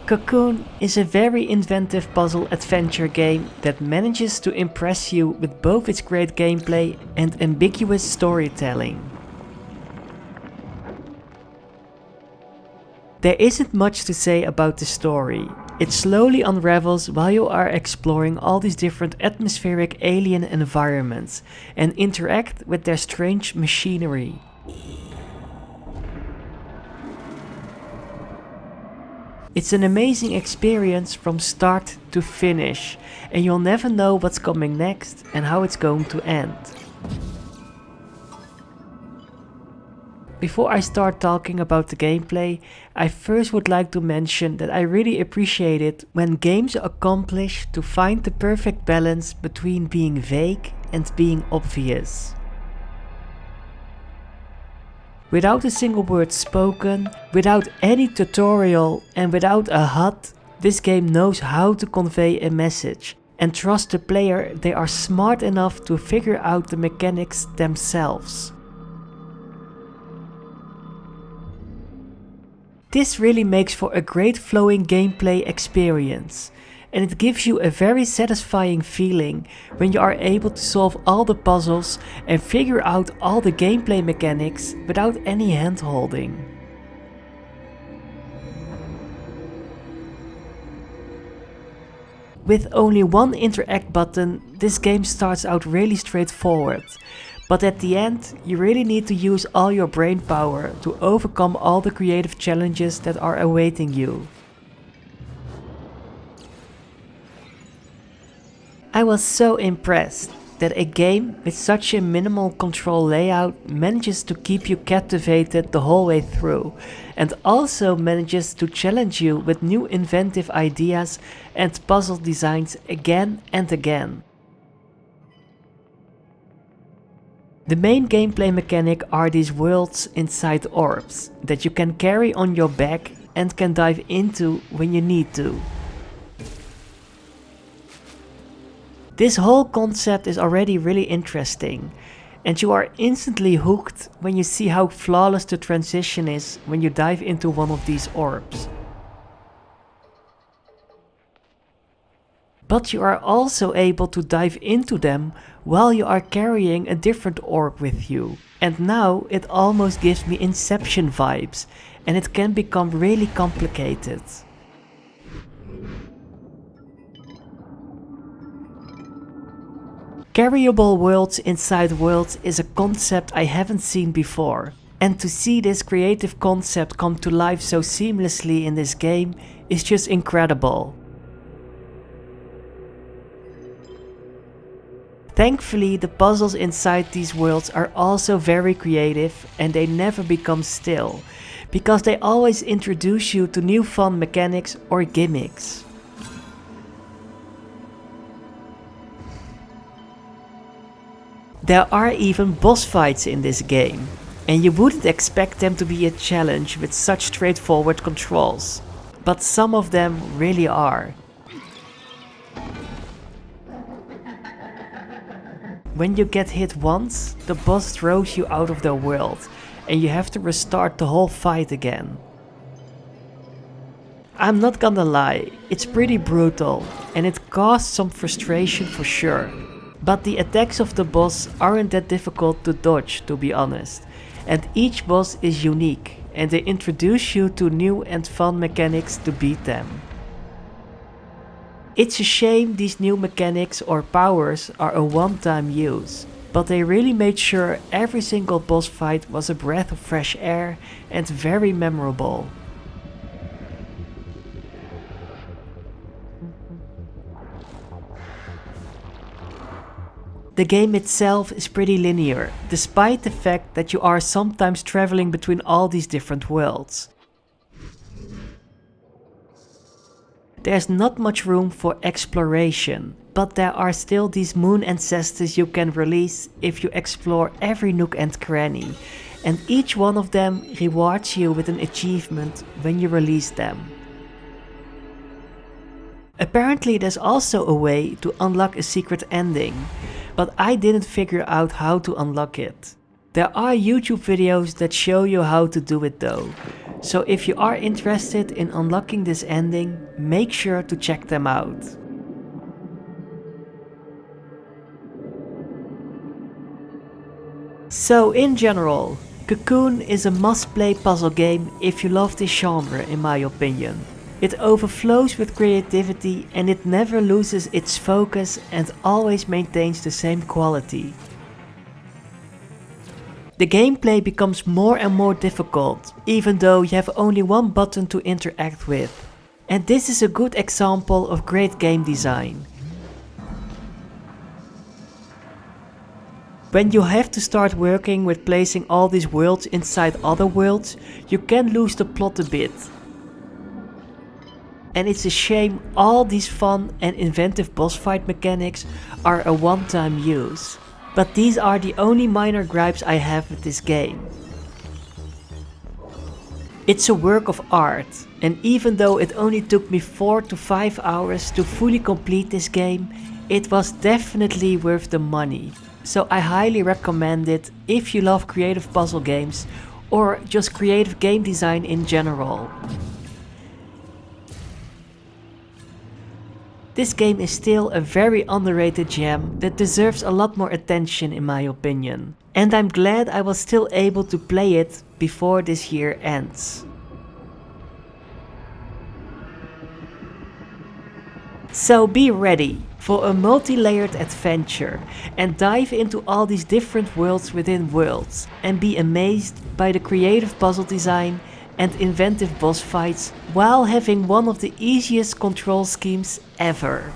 Cocoon is a very inventive puzzle adventure game that manages to impress you with both its great gameplay and ambiguous storytelling. There isn't much to say about the story. It slowly unravels while you are exploring all these different atmospheric alien environments and interact with their strange machinery. It's an amazing experience from start to finish, and you'll never know what's coming next and how it's going to end. Before I start talking about the gameplay, I first would like to mention that I really appreciate it when games accomplish to find the perfect balance between being vague and being obvious. Without a single word spoken, without any tutorial and without a HUD, this game knows how to convey a message, and trust the player they are smart enough to figure out the mechanics themselves. This really makes for a great flowing gameplay experience, and it gives you a very satisfying feeling when you are able to solve all the puzzles and figure out all the gameplay mechanics without any hand-holding. With only one interact button, this game starts out really straightforward, but at the end you really need to use all your brain power to overcome all the creative challenges that are awaiting you. I was so impressed that a game with such a minimal control layout manages to keep you captivated the whole way through, and also manages to challenge you with new inventive ideas and puzzle designs again and again. The main gameplay mechanic are these worlds inside orbs that you can carry on your back and can dive into when you need to. This whole concept is already really interesting, and you are instantly hooked when you see how flawless the transition is when you dive into one of these orbs. But you are also able to dive into them while you are carrying a different orb with you, and now it almost gives me Inception vibes, and it can become really complicated. Carryable worlds inside worlds is a concept I haven't seen before, and to see this creative concept come to life so seamlessly in this game is just incredible. Thankfully, the puzzles inside these worlds are also very creative and they never become still, because they always introduce you to new fun mechanics or gimmicks. There are even boss fights in this game, and you wouldn't expect them to be a challenge with such straightforward controls, but some of them really are. When you get hit once, the boss throws you out of their world, and you have to restart the whole fight again. I'm not gonna lie, it's pretty brutal, and it caused some frustration for sure. But the attacks of the boss aren't that difficult to dodge, to be honest, and each boss is unique, and they introduce you to new and fun mechanics to beat them. It's a shame these new mechanics or powers are a one-time use, but they really made sure every single boss fight was a breath of fresh air and very memorable. The game itself is pretty linear, despite the fact that you are sometimes traveling between all these different worlds. There's not much room for exploration, but there are still these moon ancestors you can release if you explore every nook and cranny, and each one of them rewards you with an achievement when you release them. Apparently there's also a way to unlock a secret ending, but I didn't figure out how to unlock it. There are YouTube videos that show you how to do it though, So if you are interested in unlocking this ending, make sure to check them out. So in general, Cocoon is a must-play puzzle game if you love this genre, in my opinion. It overflows with creativity and it never loses its focus and always maintains the same quality. The gameplay becomes more and more difficult, even though you have only one button to interact with. And this is a good example of great game design. When you have to start working with placing all these worlds inside other worlds, you can lose the plot a bit. And it's a shame all these fun and inventive boss fight mechanics are a one-time use. But these are the only minor gripes I have with this game. It's a work of art, and even though it only took me 4 to 5 hours to fully complete this game, it was definitely worth the money. So I highly recommend it if you love creative puzzle games or just creative game design in general. This game is still a very underrated gem that deserves a lot more attention in my opinion. And I'm glad I was still able to play it before this year ends. So be ready for a multi-layered adventure and dive into all these different worlds within worlds and be amazed by the creative puzzle design and inventive boss fights while having one of the easiest control schemes ever.